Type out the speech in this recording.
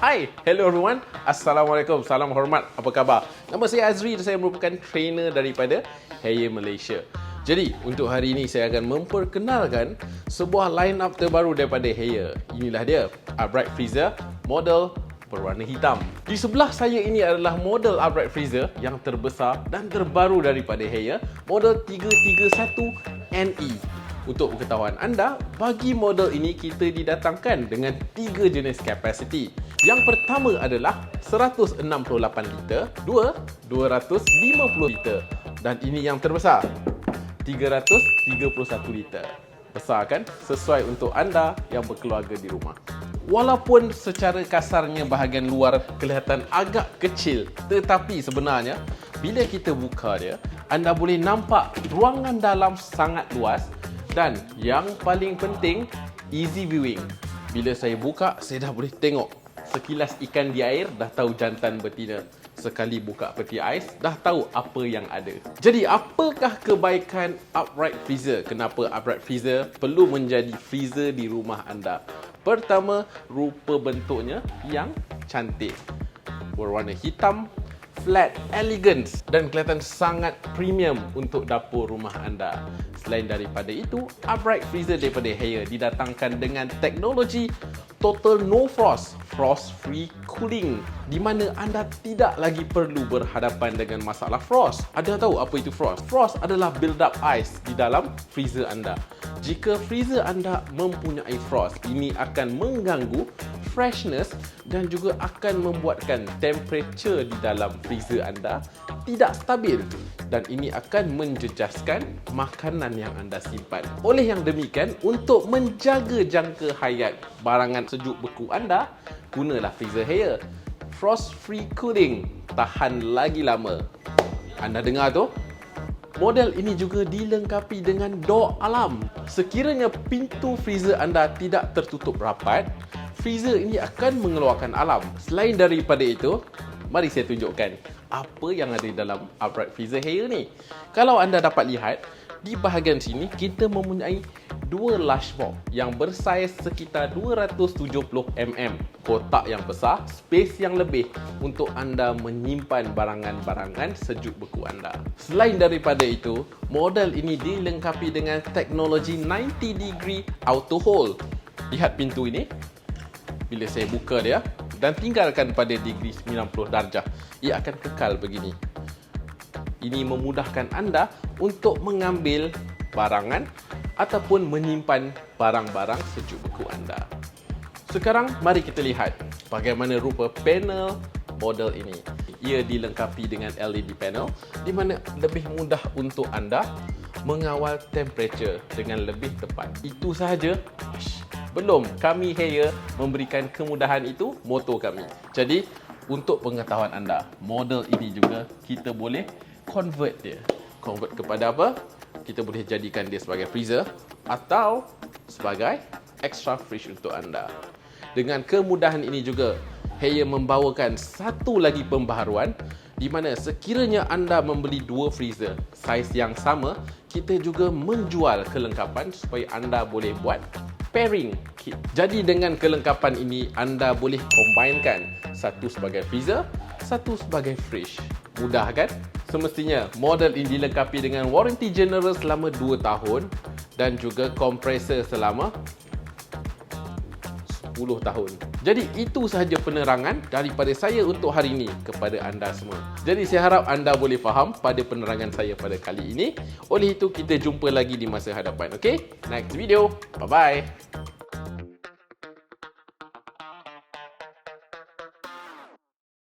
Hai, hello everyone. Assalamualaikum, salam hormat. Apa khabar? Nama saya Azri dan saya merupakan trainer daripada Haier Malaysia. Jadi, untuk hari ini saya akan memperkenalkan sebuah line-up terbaru daripada Haier. Inilah dia, upright freezer model berwarna hitam. Di sebelah saya ini adalah model upright freezer yang terbesar dan terbaru daripada Haier, model 331NE. Untuk pengetahuan anda, bagi model ini kita didatangkan dengan 3 jenis kapasiti. Yang pertama adalah 168 liter, 250 liter dan ini yang terbesar, 331 liter. Besar kan? Sesuai untuk anda yang berkeluarga di rumah. Walaupun secara kasarnya bahagian luar kelihatan agak kecil, tetapi sebenarnya bila kita buka dia, anda boleh nampak ruangan dalam sangat luas dan yang paling penting, easy viewing. Bila saya buka, saya dah boleh tengok sekilas ikan di air, dah tahu jantan betina. Sekali buka peti ais, dah tahu apa yang ada. Jadi, apakah kebaikan upright freezer? Kenapa upright freezer perlu menjadi freezer di rumah anda? Pertama, rupa bentuknya yang cantik. Berwarna hitam, flat, elegant dan kelihatan sangat premium untuk dapur rumah anda. Selain daripada itu, upright freezer daripada Haier didatangkan dengan teknologi total no frost, frost-free cooling, di mana anda tidak lagi perlu berhadapan dengan masalah frost. Ada tahu apa itu frost? Frost adalah build up ice di dalam freezer anda. Jika freezer anda mempunyai frost, ini akan mengganggu freshness dan juga akan membuatkan temperature di dalam freezer anda tidak stabil dan ini akan menjejaskan makanan yang anda simpan. Oleh yang demikian, untuk menjaga jangka hayat barangan sejuk beku anda, gunalah freezer Haier. Frost free cooling, tahan lagi lama. Anda dengar tu? Model ini juga dilengkapi dengan door alarm. Sekiranya pintu freezer anda tidak tertutup rapat, freezer ini akan mengeluarkan alarm. Selain daripada itu, mari saya tunjukkan apa yang ada di dalam upright freezer Haier ni. Kalau anda dapat lihat, di bahagian sini kita mempunyai dua large box yang bersaiz sekitar 270mm. Kotak yang besar, space yang lebih untuk anda menyimpan barangan-barangan sejuk beku anda. Selain daripada itu, model ini dilengkapi dengan teknologi 90 degree auto hold. Lihat pintu ini. Bila saya buka dia dan tinggalkan pada degree 90 darjah, ia akan kekal begini. Ini memudahkan anda untuk mengambil barangan ataupun menyimpan barang-barang sejuk beku anda. Sekarang mari kita lihat bagaimana rupa panel model ini. Ia dilengkapi dengan LED panel di mana lebih mudah untuk anda mengawal temperature dengan lebih tepat. Itu sahaja. Belum, kami Haier memberikan kemudahan itu, moto kami. Jadi, untuk pengetahuan anda, model ini juga kita boleh convert dia. Convert kepada apa? Kita boleh jadikan dia sebagai freezer atau sebagai extra fridge untuk anda. Dengan kemudahan ini juga, Haier membawakan satu lagi pembaharuan di mana sekiranya anda membeli dua freezer saiz yang sama, kita juga menjual kelengkapan supaya anda boleh buat pairing kit. Jadi dengan kelengkapan ini anda boleh combinekan satu sebagai freezer, satu sebagai fridge. Mudah kan? Semestinya model ini dilengkapi dengan warranty general selama 2 tahun dan juga kompresor selama 10 tahun. Jadi itu sahaja penerangan daripada saya untuk hari ini kepada anda semua. Jadi saya harap anda boleh faham pada penerangan saya pada kali ini. Oleh itu kita jumpa lagi di masa hadapan. Okay? Next video. Bye-bye.